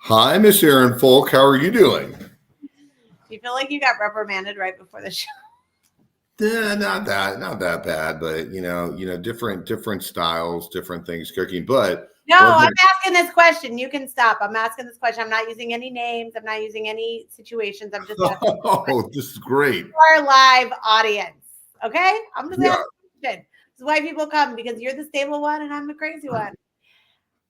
Hi, Miss Aaron Fulk. How are you doing? Do you feel like you got reprimanded right before the show? Not that bad, but different styles, different things cooking. But No, wasn't I'm it? asking this question. You can stop. I'm asking this question. I'm not using any names. I'm not using any situations. I'm just asking Oh, this is great. our live audience. Okay? I'm just Yeah. asking a question. This is why people come, because you're the stable one and I'm the crazy one.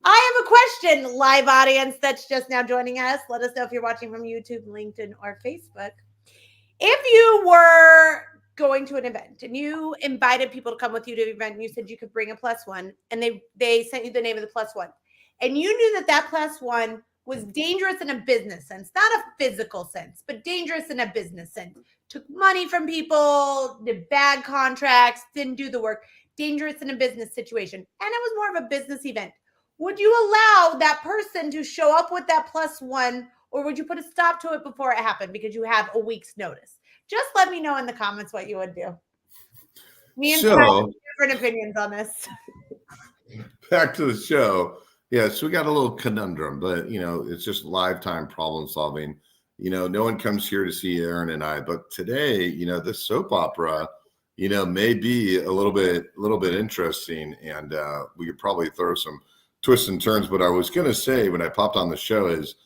I have a question, live audience that's just now joining us. Let us know if you're watching from YouTube, LinkedIn, or Facebook. If you were going to an event and you invited people to come with you to the event and you said you could bring a plus one, and they sent you the name of the plus one, and you knew that plus one was dangerous in a business sense, not a physical sense, but dangerous in a business sense, took money from people, did bad contracts, didn't do the work, dangerous in a business situation, and it was more of a business event, would you allow that person to show up with that plus one, or would you put a stop to it before it happened because you have a week's notice? Just let me know in the comments what you would do. Me and Scott have So different opinions on this. back to the show. Yeah, so we got a little conundrum, but it's just lifetime problem solving. No one comes here to see Aaron and I, but today, this soap opera, may be a little bit interesting, and we could probably throw some twists and turns. But I was gonna say when I popped on the show is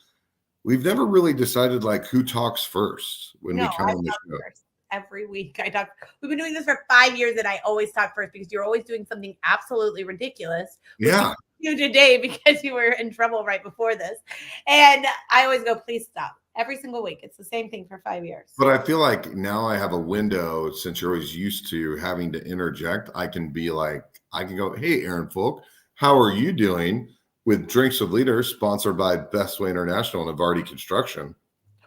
we've never really decided like who talks first when we come I on the talk show. first. Every week I talk. We've been doing this for 5 years and I always talk first because you're always doing something absolutely ridiculous. Yeah. You today because you were in trouble right before this. And I always go, please stop. Every single week. It's the same thing for 5 years. But I feel like now I have a window since you're always used to having to interject. I can go, hey, Aaron Folk, how are you doing? With Drinks with Leaders, sponsored by Bestway International and Evardy Construction.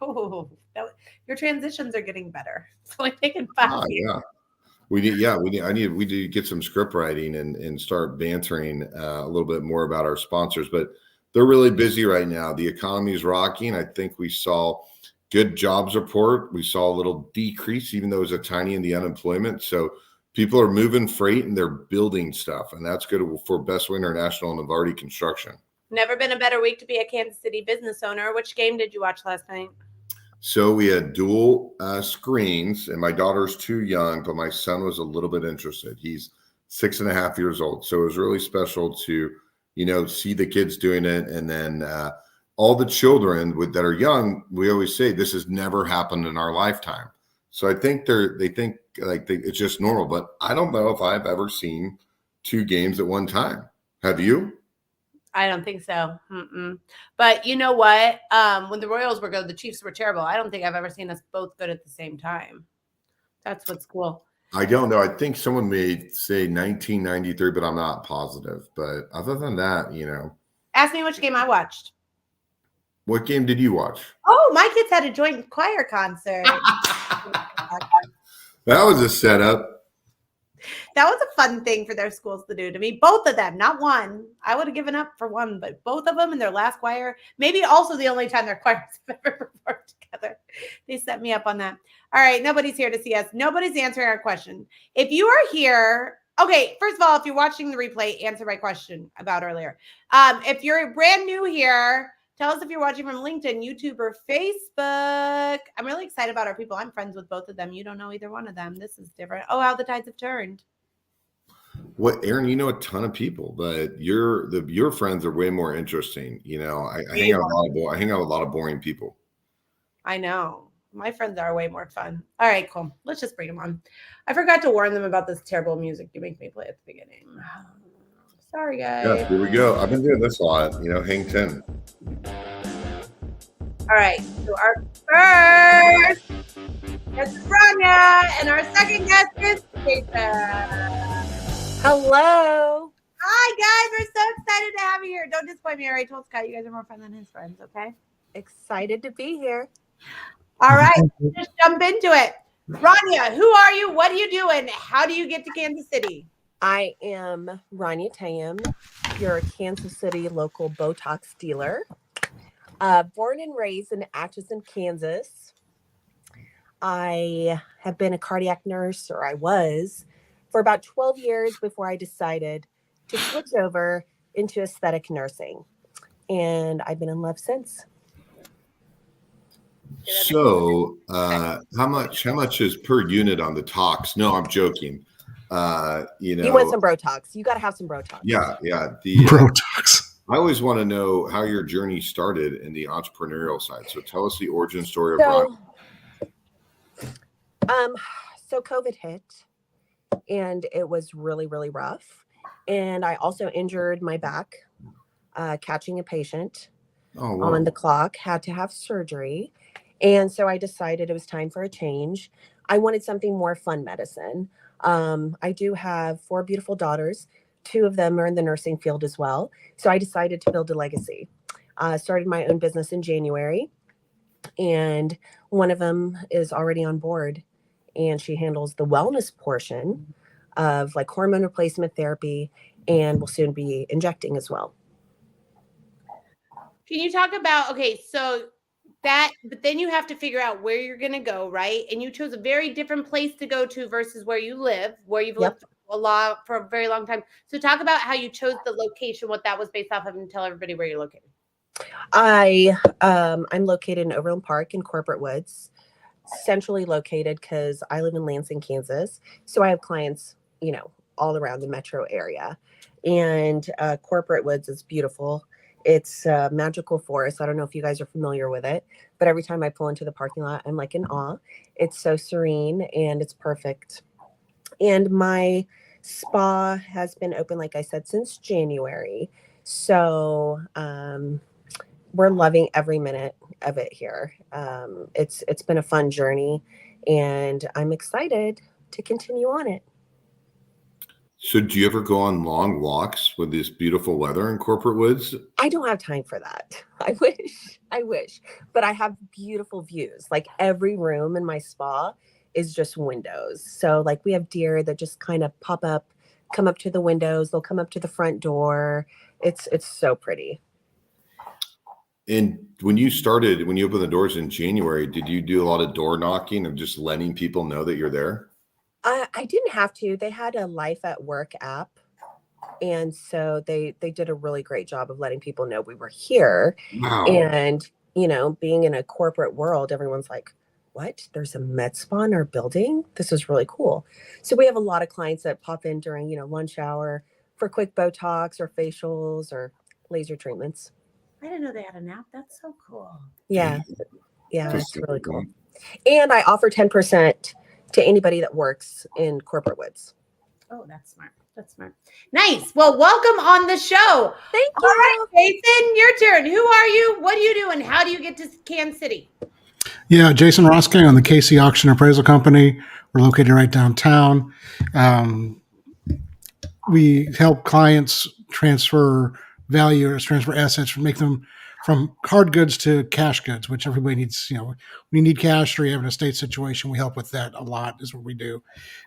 Oh, your transitions are getting better. It's only taken 5 years. Yeah. We need to get some script writing and start bantering a little bit more about our sponsors, but they're really busy right now. The economy is rocking. I think we saw good jobs report. We saw a little decrease, even though it was a tiny in the unemployment. So people are moving freight and they're building stuff, and that's good for Bestway International and Evardy Construction. Never been a better week to be a Kansas City business owner. Which game did you watch last night? So we had dual screens, and my daughter's too young, but my son was a little bit interested. He's 6.5 years old. So it was really special to, see the kids doing it. And then all the children that are young, we always say this has never happened in our lifetime. So I think they think it's just normal, but I don't know if I've ever seen two games at one time. Have you? I don't think so. But you know what? When the Royals were good, the Chiefs were terrible. I don't think I've ever seen us both good at the same time. That's what's cool. I don't know. I think someone may say 1993, but I'm not positive. But other than that, Ask me which game I watched. What game did you watch? Oh, my kids had a joint choir concert. That was a setup. That was a fun thing for their schools to do to me. Both of them, not one. I would have given up for one, but both of them in their last choir, maybe also the only time their choirs have ever performed together. They set me up on that. All right, nobody's here to see us. Nobody's answering our question. If you are here, okay, first of all, if you're watching the replay, answer my question about earlier. If you're brand new here, tell us if you're watching from LinkedIn, YouTube, or Facebook. I'm really excited about our people. I'm friends with both of them. You don't know either one of them. This is different. Oh, how the tides have turned. What, Aaron? You know a ton of people, but your friends are way more interesting. I hang out with a lot of boring people. I know. My friends are way more fun. All right, cool. Let's just bring them on. I forgot to warn them about this terrible music you make me play at the beginning. Sorry, guys. Yeah, here we go. I've been doing this a lot. Hang 10. All right. So our first guest is Rania, and our second guest is Jason. Hello. Hi, guys. We're so excited to have you here. Don't disappoint me. I already told Scott you guys are more fun than his friends, okay? Excited to be here. All right. Just jump into it. Rania, who are you? What are you doing? How do you get to Kansas City? I am Rania Tayiem. You're a Kansas City local Botox dealer. Born and raised in Atchison, Kansas. I have been a cardiac nurse, or I was, for about 12 years before I decided to switch over into aesthetic nursing. and I've been in love since. So, how much is per unit on the talks? No, I'm joking. You want some Botox? You got to have some Botox. Yeah. The Botox. I always want to know how your journey started in the entrepreneurial side. So, tell us the origin story of Rania. So COVID hit, and it was really, really rough. And I also injured my back catching a patient on the clock. Had to have surgery. And so I decided it was time for a change. I wanted something more fun medicine. I do have 4 beautiful daughters. 2 of them are in the nursing field as well. So I decided to build a legacy. Started my own business in January, and one of them is already on board, and she handles the wellness portion of like hormone replacement therapy, and will soon be injecting as well. Can you talk about, okay, so that, but then you have to figure out where you're going to go, right? And you chose a very different place to go to versus where you live, where you've lived for a very long time. So talk about how you chose the location, what that was based off of, and tell everybody where you're located. I'm located in Overland Park in Corporate Woods, centrally located because I live in Lansing, Kansas. So I have clients, all around the metro area. And Corporate Woods is beautiful. It's a magical forest. I don't know if you guys are familiar with it, but every time I pull into the parking lot, I'm like in awe. It's so serene and it's perfect. And my spa has been open, like I said, since January. So we're loving every minute of it here. It's been a fun journey, and I'm excited to continue on it. So do you ever go on long walks with this beautiful weather in Corporate Woods? I don't have time for that. I wish, but I have beautiful views. Like every room in my spa is just windows. So like we have deer that just kind of pop up, come up to the windows. They'll come up to the front door. It's so pretty. And when you opened the doors in January, did you do a lot of door knocking and just letting people know that you're there? I didn't have to. They had a Life at Work app. And so they did a really great job of letting people know we were here. Wow. And, being in a corporate world, everyone's like, what? There's a med spa in our building? This is really cool. So we have a lot of clients that pop in during, lunch hour for quick Botox or facials or laser treatments. I didn't know they had an app. That's so cool. Yeah. Yeah, it's really cool. And I offer 10% to anybody that works in Corporate Woods. Oh, that's smart. That's smart. Nice. Well, welcome on the show. Thank you. All right, Jason, your turn. Who are you? What do you do? And how do you get to Kansas City? Yeah, Jason Roske on the KC Auction Appraisal Company. We're located right downtown. We help clients transfer value or transfer assets, make them from hard goods to cash goods, which everybody needs. We need cash, or you have an estate situation. We help with that a lot, is what we do.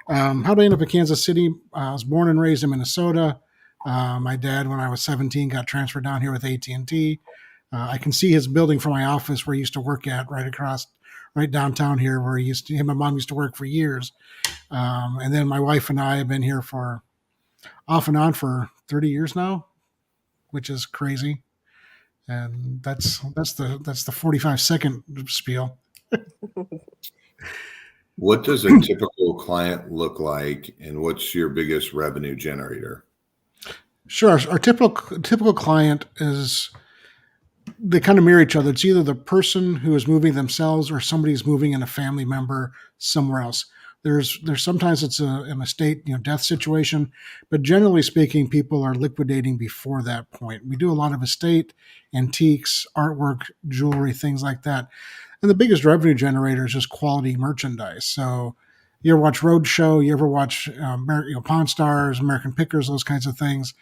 How did I end up in Kansas City? I was born and raised in Minnesota. My dad, when I was 17, got transferred down here with AT&T. I can see his building from my office where he used to work at, right downtown here, where him and my mom used to work for years. And then my wife and I have been here for off and on for 30 years now, which is crazy. And that's the 45-second spiel. What does a typical client look like, and what's your biggest revenue generator? Sure. Our typical client is, they kind of mirror each other. It's either the person who is moving themselves or somebody's moving in a family member somewhere else. There's sometimes it's an estate, death situation, but generally speaking, people are liquidating before that point. We do a lot of estate, antiques, artwork, jewelry, things like that. And the biggest revenue generator is just quality merchandise. So you ever watch Roadshow, you ever watch Pawn Stars, American Pickers, those kinds of things.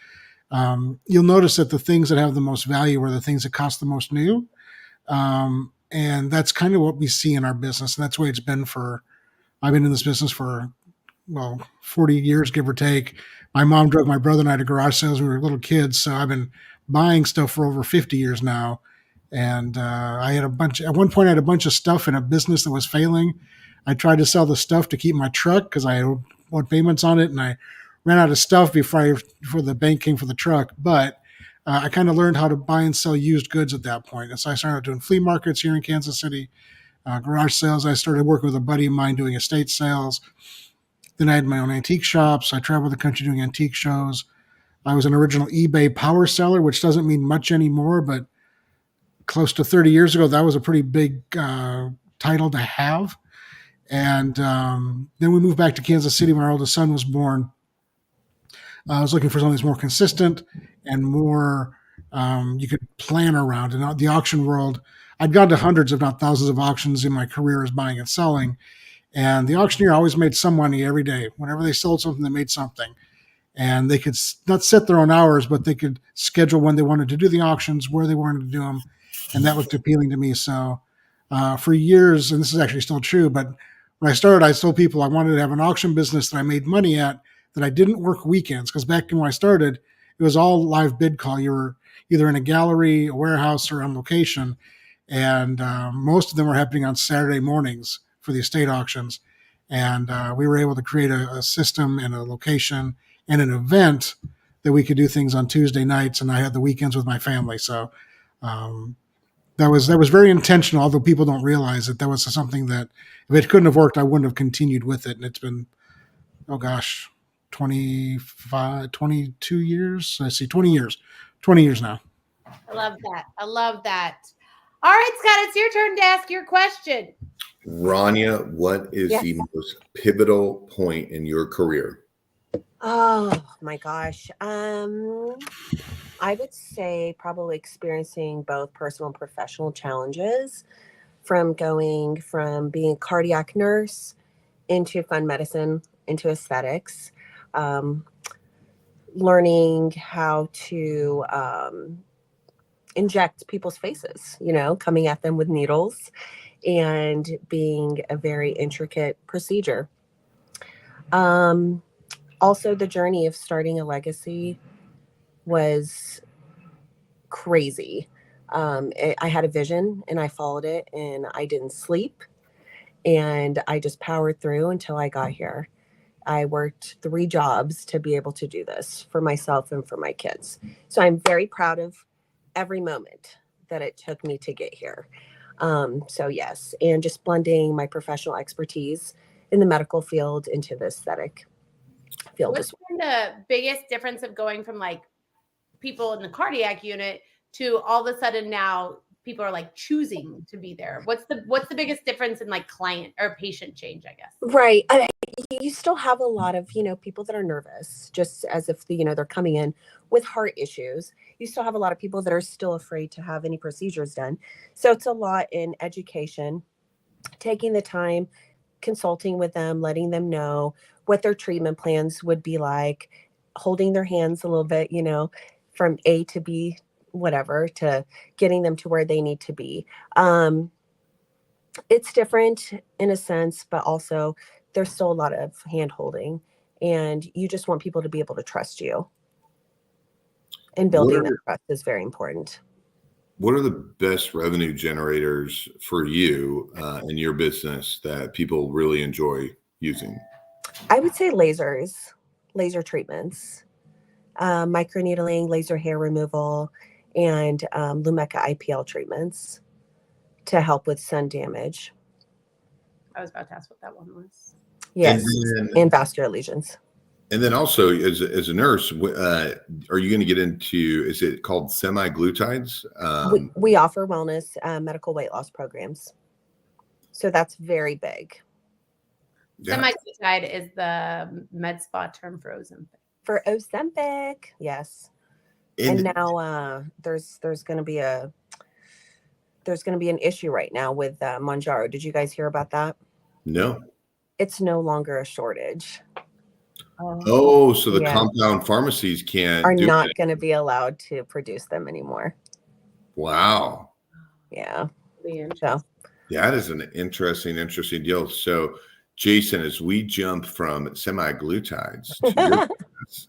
You'll notice that the things that have the most value are the things that cost the most new. And that's kind of what we see in our business. And that's the way it's been I've been in this business for, 40 years, give or take. My mom drove my brother and I to garage sales when we were little kids. So I've been buying stuff for over 50 years now. And at one point I had a bunch of stuff in a business that was failing. I tried to sell the stuff to keep my truck because I owed payments on it. And I ran out of stuff before the bank came for the truck. But I kind of learned how to buy and sell used goods at that point. And so I started doing flea markets here in Kansas City, garage sales. I started working with a buddy of mine doing estate sales. Then I had my own antique shops. I traveled the country doing antique shows. I was an original eBay power seller, which doesn't mean much anymore, but close to 30 years ago, that was a pretty big title to have. And then we moved back to Kansas City when our oldest son was born. I was looking for something that's more consistent and more you could plan around. In the auction world, I'd gone to hundreds, if not thousands of auctions in my career as buying and selling. And the auctioneer always made some money every day. Whenever they sold something, they made something. And they could not set their own hours, but they could schedule when they wanted to do the auctions, where they wanted to do them. And that looked appealing to me. So for years, and this is actually still true, but when I started, I told people I wanted to have an auction business that I made money at, that I didn't work weekends. Because back when I started, it was all live bid call. You were either in a gallery, a warehouse, or on location. And most of them were happening on Saturday mornings for the estate auctions. And we were able to create a system and a location and an event that we could do things on Tuesday nights. And I had the weekends with my family. So that was very intentional, although people don't realize it. That was something that if it couldn't have worked, I wouldn't have continued with it. And it's been, 22 years. I see 20 years now. I love that. I love that. All right, Scott, it's your turn to ask your question. Rania, what is the most pivotal point in your career? Oh my gosh. I would say probably experiencing both personal and professional challenges, from going from being a cardiac nurse into fun medicine, into aesthetics, learning how to inject people's faces, coming at them with needles, and being a very intricate procedure. Also, the journey of starting a legacy was crazy. I had a vision and I followed it, and I didn't sleep, and I just powered through until I got here. I worked 3 jobs to be able to do this for myself and for my kids. So I'm very proud of every moment that it took me to get here. So yes, and just blending my professional expertise in the medical field into the aesthetic field. What's been the biggest difference of going from like people in the cardiac unit to all of a sudden now people are like choosing to be there? What's the biggest difference in like client or patient change, I guess? Right. You still have a lot of, people that are nervous, just as if, they're coming in with heart issues. You still have a lot of people that are still afraid to have any procedures done. So it's a lot in education, taking the time, consulting with them, letting them know what their treatment plans would be like, holding their hands a little bit, from A to B, whatever, to getting them to where they need to be. It's different in a sense, but also there's still a lot of hand holding, and you just want people to be able to trust you. And building that trust is very important. What are the best revenue generators for you in your business that people really enjoy using? I would say laser treatments, microneedling, laser hair removal, and Lumecca IPL treatments to help with sun damage. I was about to ask what that one was. Yes, and vascular lesions. And then also, as a nurse, are you going to get into, is it called semi-glutides? We offer wellness medical weight loss programs. So that's very big. Yeah. Semi-glutide is the med spa term for Ozempic. For Ozempic, yes. And now there's going to be an issue right now with Mounjaro. Did you guys hear about that? No. It's no longer a shortage. Oh, so the compound pharmacies are not going to be allowed to produce them anymore. Wow. Yeah. So that is an interesting deal. So, Jason, as we jump from semi-glutides to your business,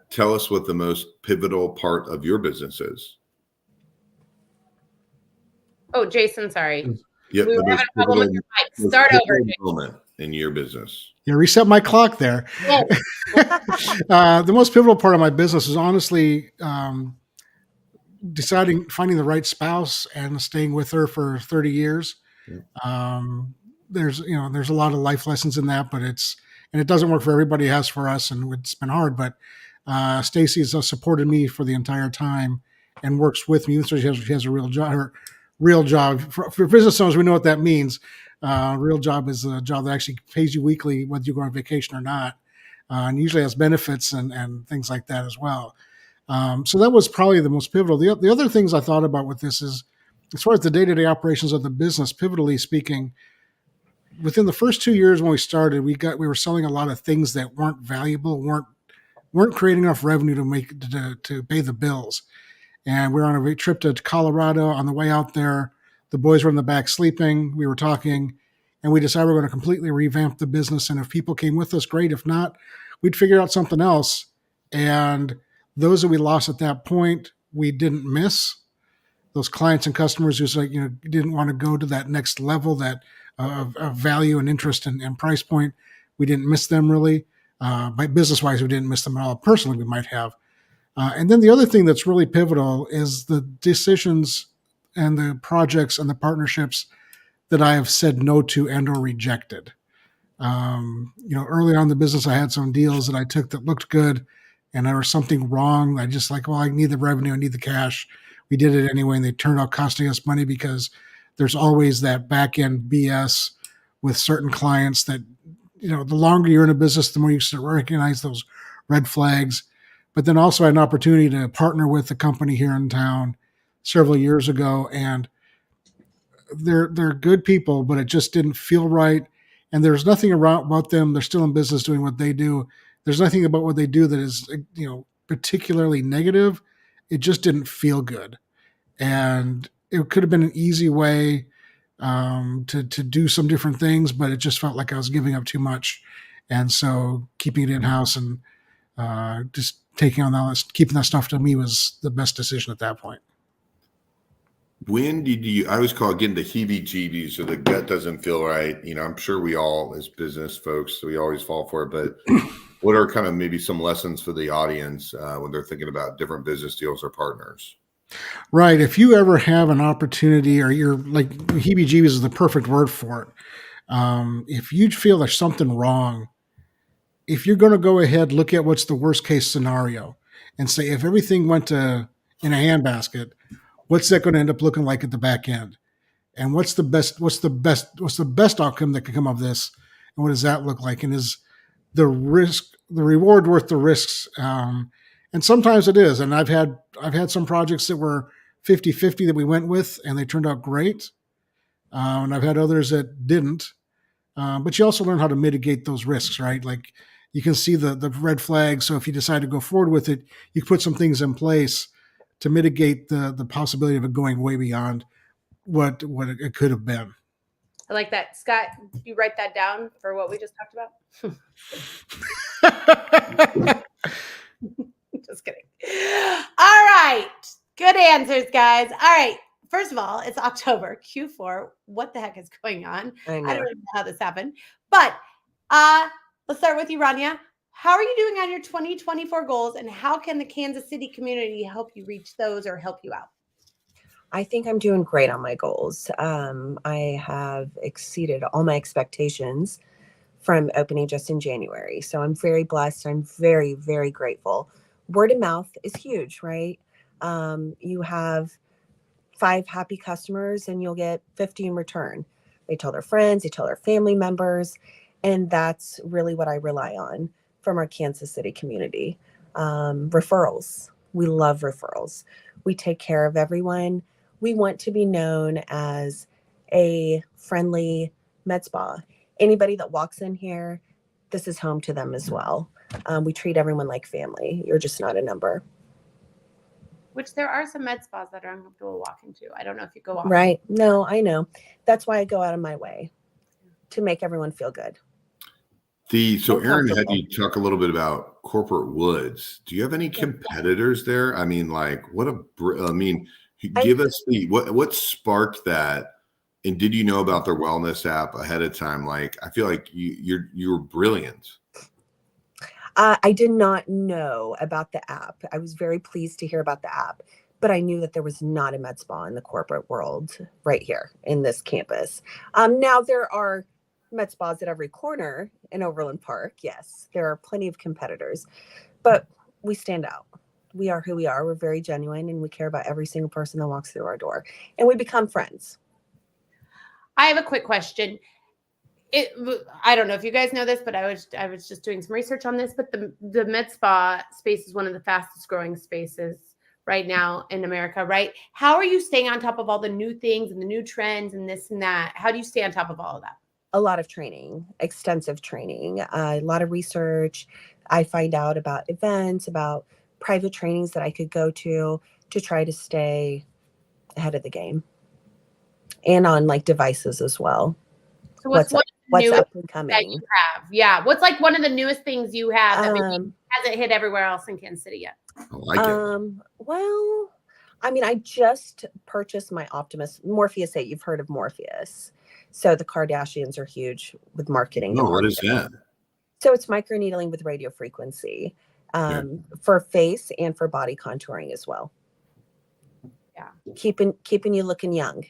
tell us what the most pivotal part of your business is. Oh, Jason, sorry. Yep, we were having a problem with your mic. Start over. Moment in your business. Yeah, reset my clock there. Yes. The most pivotal part of my business is honestly finding the right spouse and staying with her for 30 years. Yeah. There's a lot of life lessons in that, but it doesn't work for everybody. It has for us, and it's been hard. But Stacy has supported me for the entire time and works with me. So she has a real job. Her real job for business owners, we know what that means. Real job is a job that actually pays you weekly, whether you go on vacation or not, and usually has benefits and things like that as well. So that was probably the most pivotal. The other things I thought about with this is, as far as the day-to-day operations of the business, pivotally speaking, within the first 2 years when we started, we were selling a lot of things that weren't valuable, weren't creating enough revenue to pay the bills. And we were on a trip to Colorado. On the way out there, the boys were in the back sleeping. We were talking, and we decided we were going to completely revamp the business. And if people came with us, great. If not, we'd figure out something else. And those that we lost at that point, we didn't miss. Those clients and customers who didn't want to go to that next level, that of value and interest and price point, we didn't miss them really. By business-wise, we didn't miss them at all. Personally, we might have. And then the other thing that's really pivotal is the decisions and the projects and the partnerships that I have said no to and or rejected. Early on in the business, I had some deals that I took that looked good, and there was something wrong. I just I need the revenue, I need the cash. We did it anyway, and they turned out costing us money because there's always that back end BS with certain clients that, the longer you're in a business, the more you start to recognize those red flags. But then also I had an opportunity to partner with a company here in town several years ago, and they're good people, but it just didn't feel right. And there's nothing about them. They're still in business doing what they do. There's nothing about what they do that is, particularly negative. It just didn't feel good. And it could have been an easy way to do some different things, but it just felt like I was giving up too much. And so keeping it in-house and just taking on keeping that stuff to me was the best decision at that point. When did I always call it getting the heebie-jeebies, or the gut doesn't feel right? I'm sure we all, as business folks, we always fall for it, but what are kind of maybe some lessons for the audience when they're thinking about different business deals or partners? Right. If you ever have an opportunity, or you're like, heebie-jeebies is the perfect word for it. If you feel there's something wrong, if you're going to go ahead, look at what's the worst case scenario and say, if everything went in a handbasket, what's that going to end up looking like at the back end? And what's the best outcome that could come of this? And what does that look like? And is the reward worth the risks? And sometimes it is. And I've had some projects that were 50-50 that we went with, and they turned out great. And I've had others that didn't. But you also learn how to mitigate those risks, right? Like, you can see the red flags. So if you decide to go forward with it, you put some things in place to mitigate the possibility of it going way beyond what it could have been. I like that. Scott, you write that down for what we just talked about? Just kidding. All right. Good answers, guys. All right. First of all, it's October, Q4. What the heck is going on? I don't even know how this happened. But let's start with you, Rania. How are you doing on your 2024 goals, and how can the Kansas City community help you reach those or help you out? I think I'm doing great on my goals. I have exceeded all my expectations from opening just in January. So I'm very blessed. I'm very, very grateful. Word of mouth is huge, right? You have 5 happy customers and you'll get 50 in return. They tell their friends, they tell their family members, and that's really what I rely on from our Kansas City community. Referrals. We love referrals. We take care of everyone. We want to be known as a friendly med spa. Anybody that walks in here, this is home to them as well. We treat everyone like family. You're just not a number. Which there are some med spas that are uncomfortable walking to. I don't know if you go off. Right. No, I know. That's why I go out of my way to make everyone feel good. So Aaron had you talk a little bit about Corporate Woods. Do you have any competitors there? I mean, like, give us what sparked that, and did you know about their wellness app ahead of time? Like, I feel like you were brilliant. I did not know about the app. I was very pleased to hear about the app but I knew that there was not a med spa in the corporate world right here in this campus. Now there are med spas at every corner in Overland Park. Yes, there are plenty of competitors, but we stand out. We are who we are. We're very genuine, and we care about every single person that walks through our door, and we become friends. I have a quick question. I don't know if you guys know this, but I was just doing some research on this, but the med spa space is one of the fastest growing spaces right now in America, right? How are you staying on top of all the new things and the new trends and this and that? How do you stay on top of all of that? A lot of training, extensive training, a lot of research. I find out about events, about private trainings that I could go to try to stay ahead of the game, and on like devices as well. So what's What's up and that coming? you have? Yeah. What's like one of the newest things you have that maybe Um, hasn't hit everywhere else in Kansas City yet? I like it. Well, I mean, I just purchased my Morpheus 8. You've heard of Morpheus. So the Kardashians are huge with marketing. No, what is that? So it's microneedling with radio frequency, Yeah. for face and for body contouring as well. Yeah. Keeping you looking young.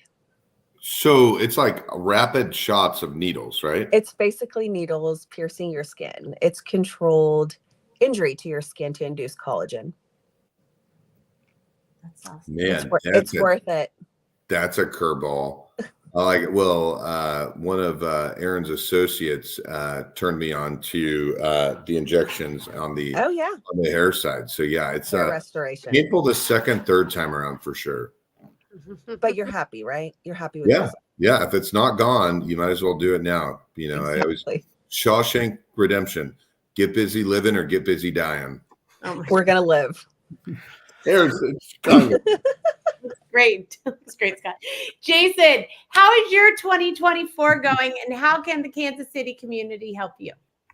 So it's like rapid shots of needles, right? It's basically needles piercing your skin. It's controlled injury to your skin to induce collagen. That's awesome. Man, It's worth it. That's a curveball. I like it. Well, one of Aaron's associates turned me on to the injections on the hair side. So yeah, it's hair restoration. painful the second, third time around for sure. But you're happy, right? You're happy with this. Yeah. If it's not gone, you might as well do it now. You know, exactly. I always Shawshank Redemption. Get busy living or get busy dying. We're gonna live. Great. That's great, Scott. Jason, how is your 2024 going, and how can the Kansas City community help you?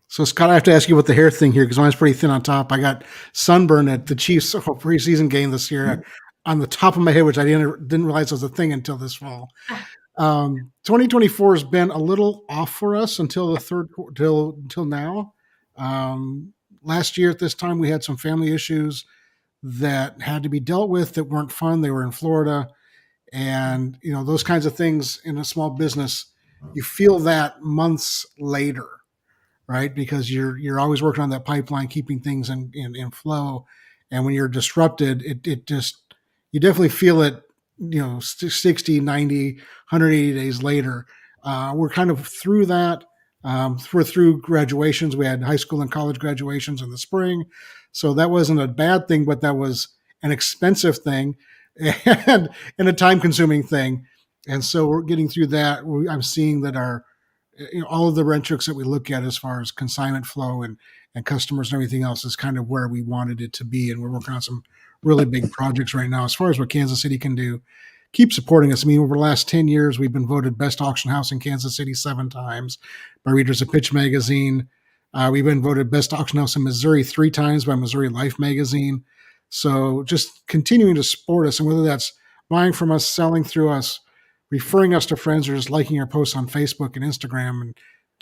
So, Scott, I have to ask you about the hair thing here because mine's pretty thin on top. I got sunburn at the Chiefs preseason game this year on the top of my head, which I didn't realize was a thing until this fall. 2024 has been a little off for us until now. Last year at this time, we had some family issues that had to be dealt with that weren't fun. They were in Florida, and you know, those kinds of things in a small business, you feel that months later, right? Because you're always working on that pipeline, keeping things in flow. And when you're disrupted, it just, you definitely feel it, you know, 60, 90, 180 days later. We're kind of through that. We're through graduations. We had high school and college graduations in the spring. So that wasn't a bad thing, but that was an expensive thing and a time consuming thing. And so we're getting through that. I'm seeing that all of the metrics that we look at as far as consignment flow and customers and everything else is kind of where we wanted it to be. And we're working on some really big projects right now as far as what Kansas City can do. Keep supporting us. I mean, over the last 10 years, we've been voted best auction house in Kansas City 7 times by readers of Pitch Magazine. We've been voted best auction house in Missouri 3 times by Missouri Life Magazine. So just continuing to support us, and whether that's buying from us, selling through us, referring us to friends, or just liking our posts on Facebook and Instagram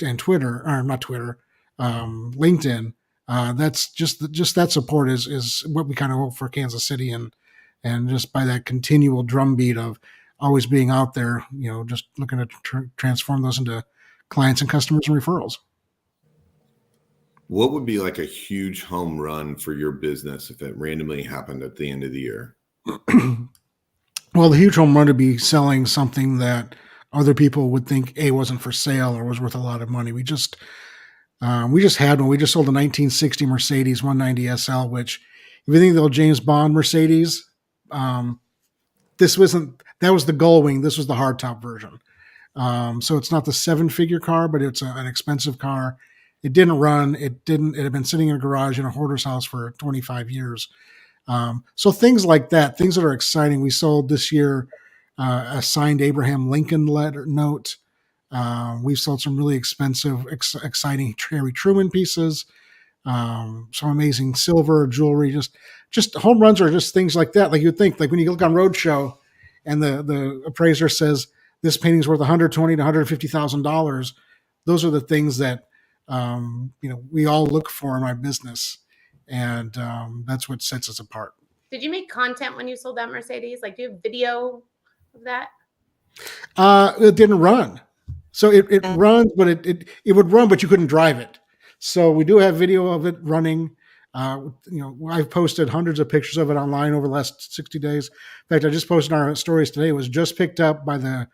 and Twitter, or not Twitter, LinkedIn. That's just that support is what we kind of hope for Kansas City, and just by that continual drumbeat of always being out there, you know, just looking to transform those into clients and customers and referrals. What would be like a huge home run for your business if it randomly happened at the end of the year? Well, the huge home run would be selling something that other people would think wasn't for sale or was worth a lot of money. We just had one. We just sold a 1960 Mercedes 190 SL, which if you think the old James Bond Mercedes, that was the gull wing. This was the hardtop version. So it's not the 7-figure car, but it's an expensive car. It didn't run. It had been sitting in a garage in a hoarder's house for 25 years. So things like that, things that are exciting. We sold this year a signed Abraham Lincoln note. We've sold some really expensive, exciting Harry Truman pieces, some amazing silver jewelry. Just home runs are just things like that. Like you'd think, like when you look on Roadshow and the appraiser says this painting's worth $120,000 to $150,000. Those are the things that we all look for in my business, and that's what sets us apart. Did you make content when you sold that Mercedes? Like, do you have video of that? It didn't run. So it runs, but it would run, but you couldn't drive it. So we do have video of it running. I've posted hundreds of pictures of it online over the last 60 days. In fact, I just posted our stories today. It was just picked up by the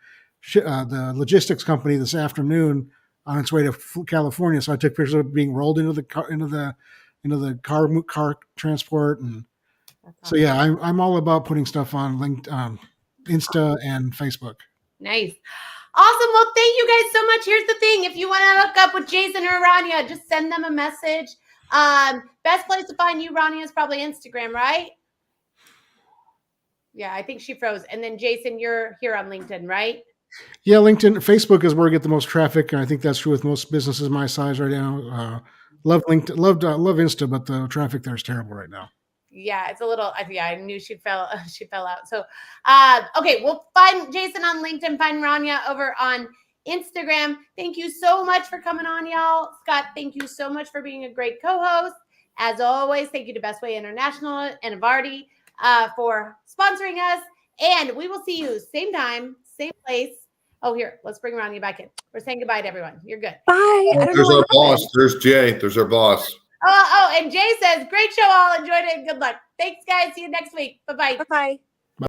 logistics company this afternoon on its way to California. So I took pictures of it being rolled into the car transport, and so yeah, I'm all about putting stuff on Insta and Facebook. Nice. Awesome. Well, thank you guys so much. Here's the thing. If you want to hook up with Jason or Rania, just send them a message. Best place to find you, Rania, is probably Instagram, right? Yeah, I think she froze. And then Jason, you're here on LinkedIn, right? Yeah, LinkedIn. Facebook is where I get the most traffic, and I think that's true with most businesses my size right now. Love LinkedIn, love Insta, but the traffic there is terrible right now. Yeah, it's a little. Yeah, I knew she fell out. So, okay, we'll find Jason on LinkedIn. Find Rania over on Instagram. Thank you so much for coming on, y'all. Scott, thank you so much for being a great co-host. As always, thank you to Bestway International and Evardy for sponsoring us. And we will see you same time, same place. Oh, here, let's bring Rania back in. We're saying goodbye to everyone. You're good. Bye. There's our boss. There's Jay. There's our boss. Oh, and Jay says, great show all. Enjoyed it. Good luck. Thanks, guys. See you next week. Bye-bye. Bye-bye.